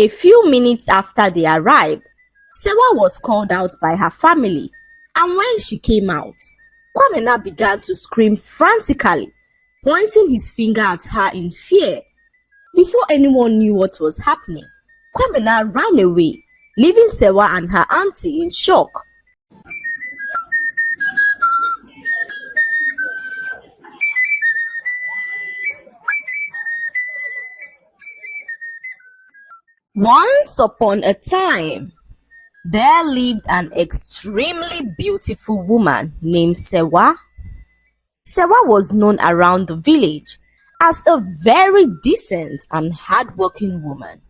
A few minutes after they arrived, Sewa was called out by her family, and when she came out, Kwamena began to scream frantically, pointing his finger at her in fear. Before anyone knew what was happening, Kwamena ran away, leaving Sewa and her auntie in shock. Once upon a time, there lived an extremely beautiful woman named Sewa. Sewa was known around the village as a very decent and hardworking woman.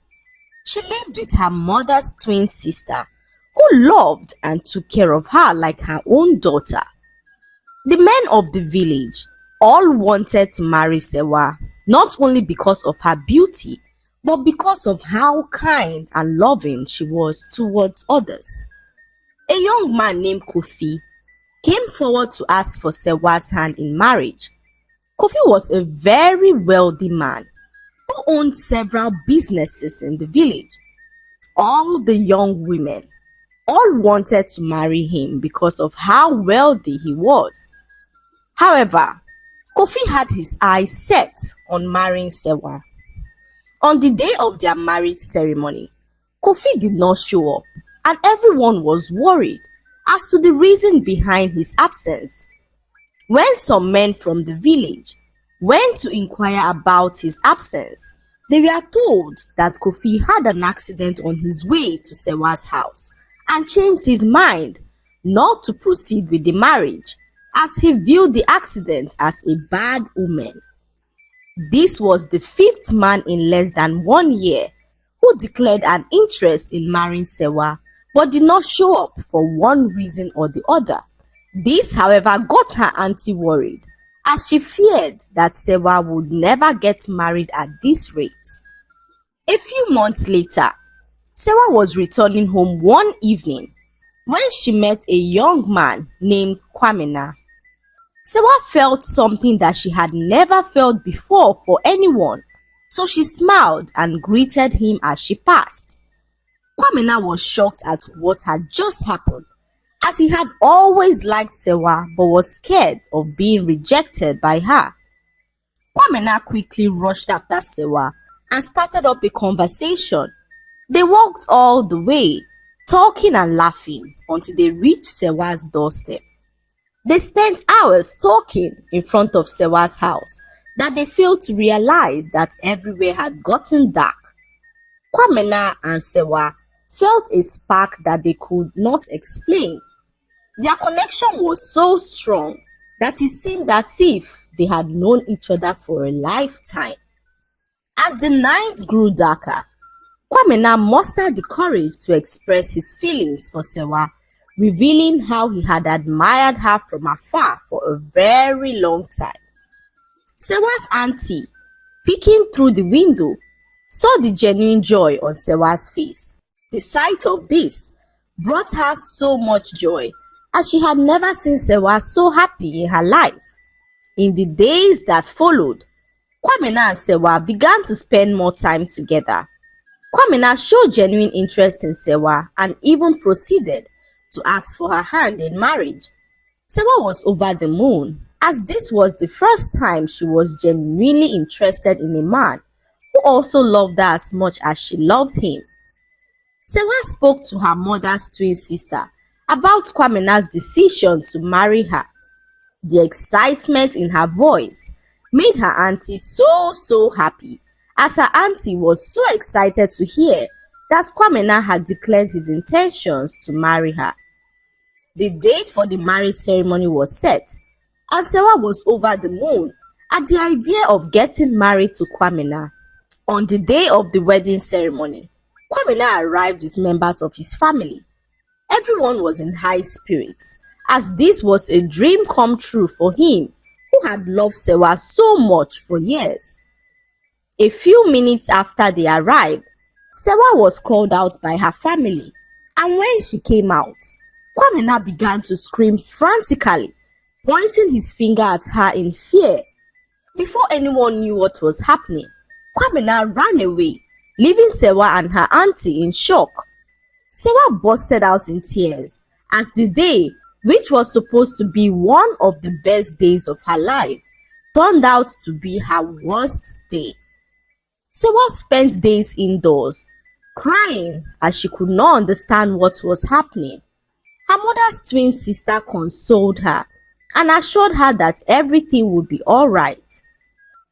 She lived with her mother's twin sister, who loved and took care of her like her own daughter. The men of the village all wanted to marry Sewa, not only because of her beauty, but because of how kind and loving she was towards others. A young man named Kofi came forward to ask for Sewa's hand in marriage. Kofi was a very wealthy man who owned several businesses in the village. All the young women all wanted to marry him because of how wealthy he was. However, Kofi had his eyes set on marrying Sewa. On the day of their marriage ceremony, Kofi did not show up, and everyone was worried as to the reason behind his absence. When some men from the village went to inquire about his absence, they were told that Kofi had an accident on his way to Sewa's house and changed his mind not to proceed with the marriage, as he viewed the accident as a bad omen. This was the fifth man in less than 1 year who declared an interest in marrying Sewa but did not show up for one reason or the other. This, however, got her auntie worried, as she feared that Sewa would never get married at this rate. A few months later, Sewa was returning home one evening when she met a young man named Kwamena. Sewa felt something that she had never felt before for anyone, so she smiled and greeted him as she passed. Kwamena was shocked at what had just happened, as he had always liked Sewa but was scared of being rejected by her. Kwamena quickly rushed after Sewa and started up a conversation. They walked all the way, talking and laughing until they reached Sewa's doorstep. They spent hours talking in front of Sewa's house that they failed to realize that everywhere had gotten dark. Kwamena and Sewa felt a spark that they could not explain. Their connection was so strong that it seemed as if they had known each other for a lifetime. As the night grew darker, Kwamena mustered the courage to express his feelings for Sewa, revealing how he had admired her from afar for a very long time. Sewa's auntie, peeking through the window, saw the genuine joy on Sewa's face. The sight of this brought her so much joy, as she had never seen Sewa so happy in her life. In the days that followed, Kwamena and Sewa began to spend more time together. Kwamena showed genuine interest in Sewa and even proceeded to ask for her hand in marriage. Sewa was over the moon, as this was the first time she was genuinely interested in a man who also loved her as much as she loved him. Sewa spoke to her mother's twin sister about Kwamena's decision to marry her. The excitement in her voice made her auntie so happy, as her auntie was so excited to hear that Kwamena had declared his intentions to marry her. The date for the marriage ceremony was set, and Sewa was over the moon at the idea of getting married to Kwamena. On the day of the wedding ceremony, Kwamena arrived with members of his family. Everyone was in high spirits, as this was a dream come true for him, who had loved Sewa so much for years. A few minutes after they arrived, Sewa was called out by her family, and when she came out, Kwamena began to scream frantically, pointing his finger at her in fear. Before anyone knew what was happening, Kwamena ran away, leaving Sewa and her auntie in shock. Sewa busted out in tears as the day, which was supposed to be one of the best days of her life, turned out to be her worst day. Sewa spent days indoors, crying as she could not understand what was happening. Her mother's twin sister consoled her and assured her that everything would be alright.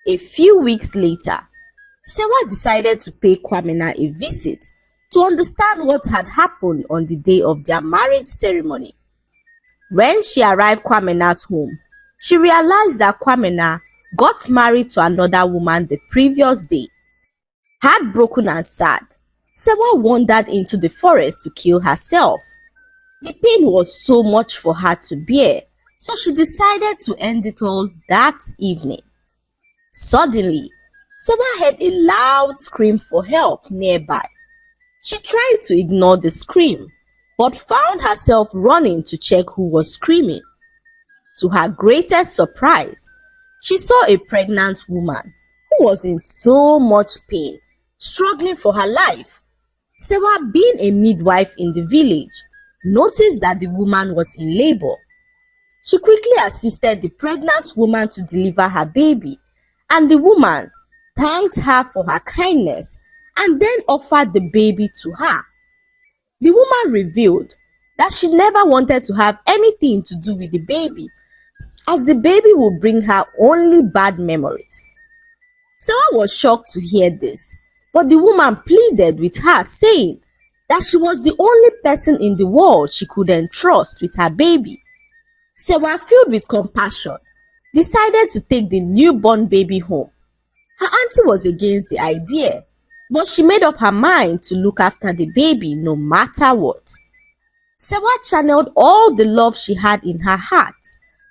A few weeks later, Sewa decided to pay Kwamena a visit to understand what had happened on the day of their marriage ceremony. When she arrived at Kwamena's home, she realized that Kwamena got married to another woman the previous day. Heartbroken and sad, Sewa wandered into the forest to kill herself. The pain was so much for her to bear, so she decided to end it all that evening. Suddenly, Sewa heard a loud scream for help nearby. She tried to ignore the scream, but found herself running to check who was screaming. To her greatest surprise, she saw a pregnant woman who was in so much pain, struggling for her life. Sewa, being a midwife in the village, noticed that the woman was in labor. She quickly assisted the pregnant woman to deliver her baby, and the woman thanked her for her kindness and then offered the baby to her. The woman revealed that she never wanted to have anything to do with the baby, as the baby would bring her only bad memories. Sewa was shocked to hear this, but the woman pleaded with her, saying that she was the only person in the world she could entrust with her baby. Sewa, filled with compassion, decided to take the newborn baby home. Her auntie was against the idea, but she made up her mind to look after the baby no matter what. Sewa channeled all the love she had in her heart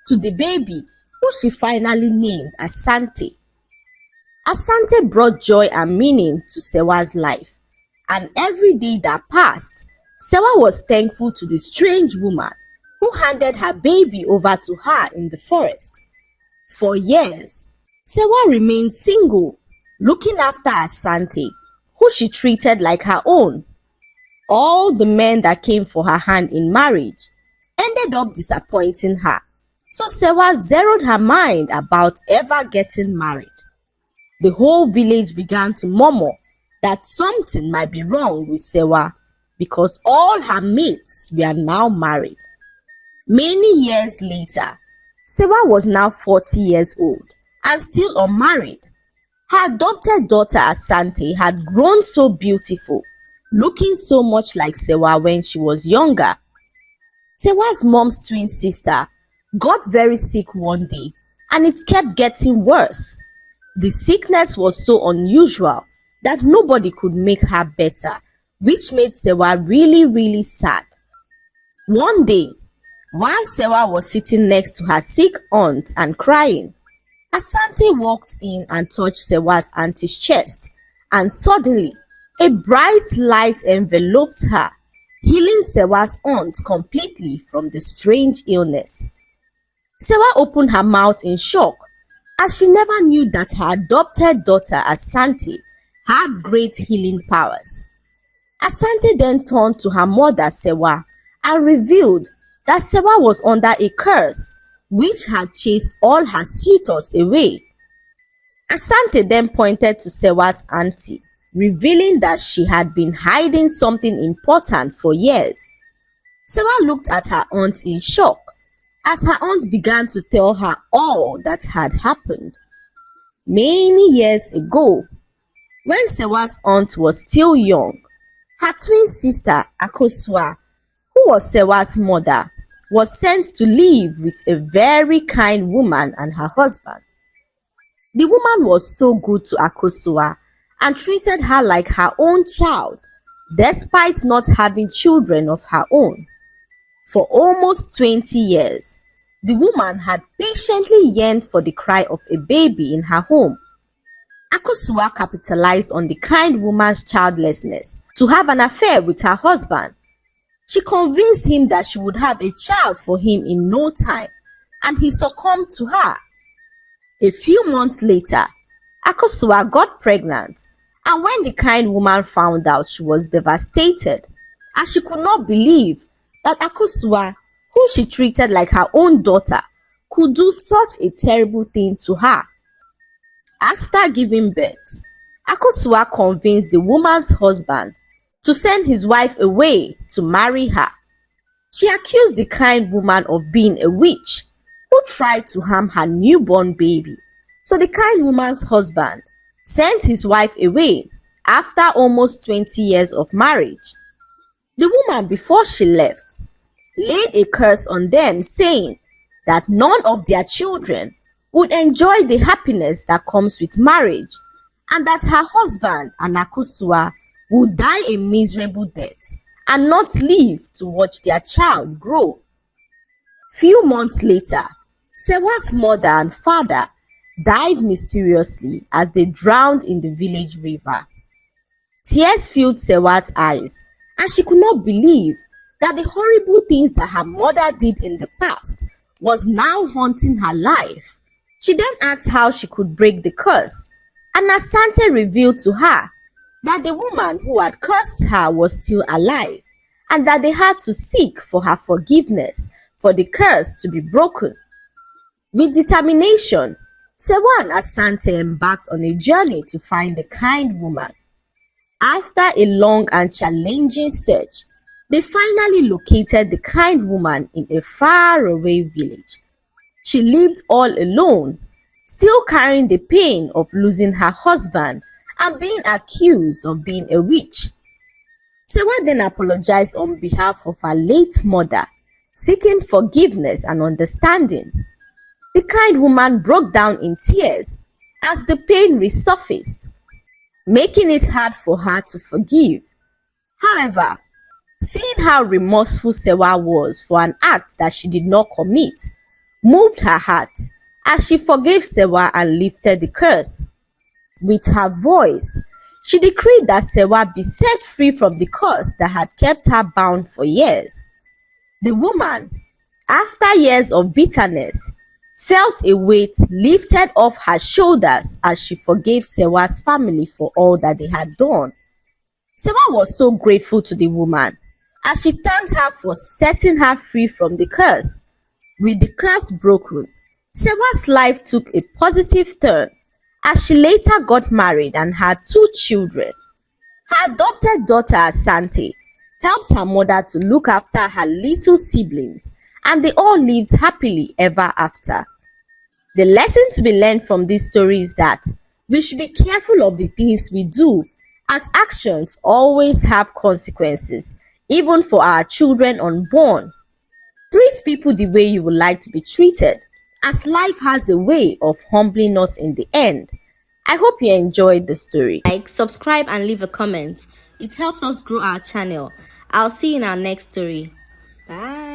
to the baby, who she finally named Asante. Asante brought joy and meaning to Sewa's life, and every day that passed, Sewa was thankful to the strange woman who handed her baby over to her in the forest. For years, Sewa remained single, looking after Asante, who she treated like her own. All the men that came for her hand in marriage ended up disappointing her, so Sewa zeroed her mind about ever getting married. The whole village began to murmur that something might be wrong with Sewa because all her mates were now married. Many years later, Sewa was now 40 years old and still unmarried. Her adopted daughter Asante had grown so beautiful, looking so much like Sewa when she was younger. Sewa's mom's twin sister got very sick one day, and it kept getting worse. The sickness was so unusual that nobody could make her better, which made Sewa really sad. One day, while Sewa was sitting next to her sick aunt and crying, Asante walked in and touched Sewa's auntie's chest, and suddenly, a bright light enveloped her, healing Sewa's aunt completely from the strange illness. Sewa opened her mouth in shock, as she never knew that her adopted daughter Asante had great healing powers. Asante then turned to her mother Sewa and revealed that Sewa was under a curse which had chased all her suitors away. Asante then pointed to Sewa's auntie, revealing that she had been hiding something important for years. Sewa looked at her aunt in shock as her aunt began to tell her all that had happened. Many years ago, when Sewa's aunt was still young, her twin sister Akosua, who was Sewa's mother, was sent to live with a very kind woman and her husband. The woman was so good to Akosua and treated her like her own child, despite not having children of her own. For almost 20 years, the woman had patiently yearned for the cry of a baby in her home. Akosua capitalized on the kind woman's childlessness to have an affair with her husband. She convinced him that she would have a child for him in no time, and he succumbed to her. A few months later, Akosua got pregnant And when the kind woman found out, she was devastated, as she could not believe that Akosua, who she treated like her own daughter, could do such a terrible thing to her. After giving birth, Akosua convinced the woman's husband to send his wife away to marry her. She accused the kind woman of being a witch who tried to harm her newborn baby. So the kind woman's husband sent his wife away after almost 20 years of marriage. The woman, before she left, laid a curse on them, saying that none of their children would enjoy the happiness that comes with marriage, and that her husband and Akosua would die a miserable death and not live to watch their child grow. Few months later, Sewa's mother and father died mysteriously as they drowned in the village river. Tears filled Sewa's eyes, and she could not believe that the horrible things that her mother did in the past was now haunting her life. She then asked how she could break the curse, and Asante revealed to her that the woman who had cursed her was still alive, and that they had to seek for her forgiveness for the curse to be broken. With determination, Sewa and Asante embarked on a journey to find the kind woman. After a long and challenging search, they finally located the kind woman in a faraway village. She lived all alone, still carrying the pain of losing her husband and being accused of being a witch. Sewa then apologized on behalf of her late mother, seeking forgiveness and understanding. The kind woman broke down in tears as the pain resurfaced, making it hard for her to forgive. However, seeing how remorseful Sewa was for an act that she did not commit moved her heart, as she forgave Sewa and lifted the curse. With her voice, she decreed that Sewa be set free from the curse that had kept her bound for years. The woman, after years of bitterness, felt a weight lifted off her shoulders as she forgave Sewa's family for all that they had done. Sewa was so grateful to the woman, as she thanked her for setting her free from the curse. With the curse broken, Sewa's life took a positive turn, as she later got married and had 2 children. Her adopted daughter Asante helped her mother to look after her little siblings, and they all lived happily ever after. The lesson to be learned from this story is that we should be careful of the things we do, as actions always have consequences, even for our children unborn. Treat people the way you would like to be treated, as life has a way of humbling us in the end. I hope you enjoyed the story. Like, subscribe and leave a comment. It helps us grow our channel. I'll see you in our next story. Bye.